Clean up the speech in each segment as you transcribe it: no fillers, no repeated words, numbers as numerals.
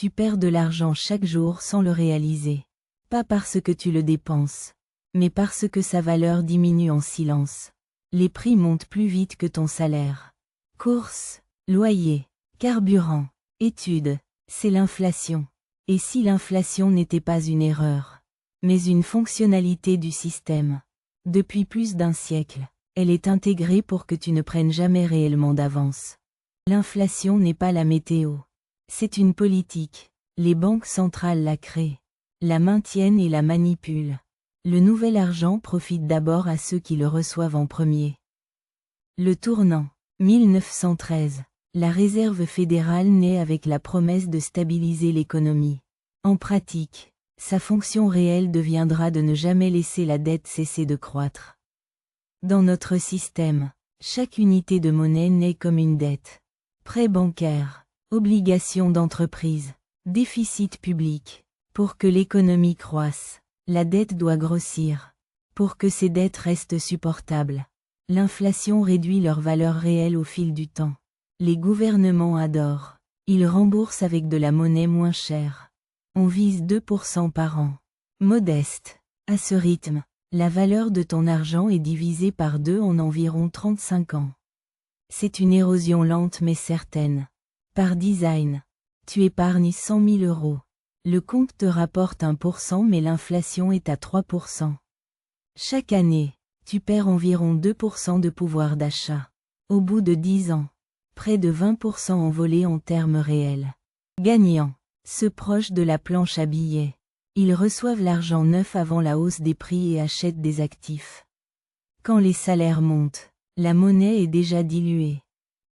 Tu perds de l'argent chaque jour sans le réaliser. Pas parce que tu le dépenses, mais parce que sa valeur diminue en silence. Les prix montent plus vite que ton salaire. Courses, loyer, carburant, études, c'est l'inflation. Et si l'inflation n'était pas une erreur, mais une fonctionnalité du système? Depuis plus d'un siècle, elle est intégrée pour que tu ne prennes jamais réellement d'avance. L'inflation n'est pas la météo. C'est une politique. Les banques centrales la créent, la maintiennent et la manipulent. Le nouvel argent profite d'abord à ceux qui le reçoivent en premier. Le tournant, 1913. La Réserve fédérale naît avec la promesse de stabiliser l'économie. En pratique, sa fonction réelle deviendra de ne jamais laisser la dette cesser de croître. Dans notre système, chaque unité de monnaie naît comme une dette. Prêt bancaire, obligation d'entreprise, déficit public. Pour que l'économie croisse, la dette doit grossir. Pour que ces dettes restent supportables, l'inflation réduit leur valeur réelle au fil du temps. Les gouvernements adorent. Ils remboursent avec de la monnaie moins chère. On vise 2% par an. Modeste. À ce rythme, la valeur de ton argent est divisée par 2 en environ 35 ans. C'est une érosion lente mais certaine. Par design. Tu épargnes 100 000 euros. Le compte te rapporte 1% mais l'inflation est à 3%. Chaque année, tu perds environ 2% de pouvoir d'achat. Au bout de 10 ans, près de 20% envolés en termes réels. Gagnants, ceux proches de la planche à billets. Ils reçoivent l'argent neuf avant la hausse des prix et achètent des actifs. Quand les salaires montent, la monnaie est déjà diluée.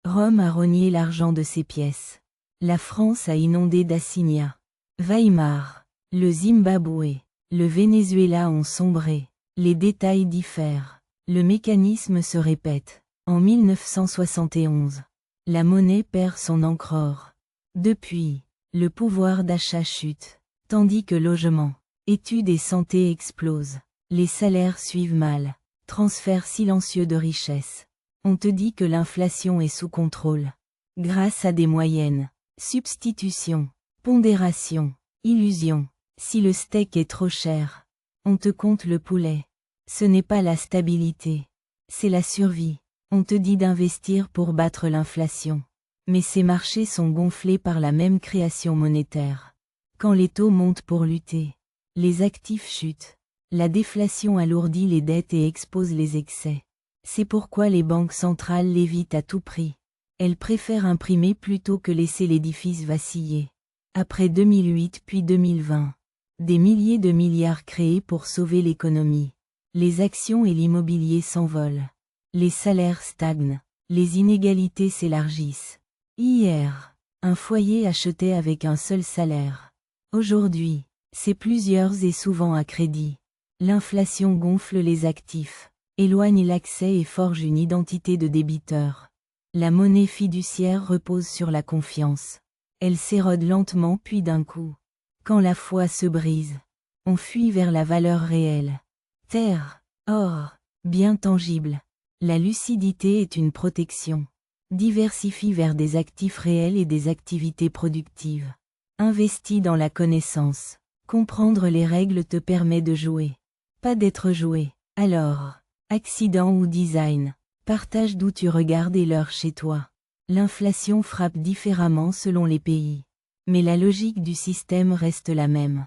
Rome a rogné l'argent de ses pièces. La France a inondé d'assignats. Weimar, le Zimbabwe, le Venezuela ont sombré. Les détails diffèrent. Le mécanisme se répète. En 1971, la monnaie perd son encre. Depuis, le pouvoir d'achat chute, tandis que logement, études et santé explosent. Les salaires suivent mal. Transfert silencieux de richesse. On te dit que l'inflation est sous contrôle. Grâce à des moyennes. Substitution. Pondération. Illusion. Si le steak est trop cher, on te compte le poulet. Ce n'est pas la stabilité. C'est la survie. On te dit d'investir pour battre l'inflation. Mais ces marchés sont gonflés par la même création monétaire. Quand les taux montent pour lutter, les actifs chutent. La déflation alourdit les dettes et expose les excès. C'est pourquoi les banques centrales l'évitent à tout prix. Elles préfèrent imprimer plutôt que laisser l'édifice vaciller. Après 2008 puis 2020, des milliers de milliards créés pour sauver l'économie. Les actions et l'immobilier s'envolent. Les salaires stagnent. Les inégalités s'élargissent. Hier, un foyer achetait avec un seul salaire. Aujourd'hui, c'est plusieurs et souvent à crédit. L'inflation gonfle les actifs, éloigne l'accès et forge une identité de débiteur. La monnaie fiduciaire repose sur la confiance. Elle s'érode lentement puis d'un coup. Quand la foi se brise, on fuit vers la valeur réelle. Terre, or, bien tangible. La lucidité est une protection. Diversifie vers des actifs réels et des activités productives. Investis dans la connaissance. Comprendre les règles te permet de jouer. Pas d'être joué. Alors, accident ou design, partage d'où tu regardes et l'heure chez toi. L'inflation frappe différemment selon les pays. Mais la logique du système reste la même.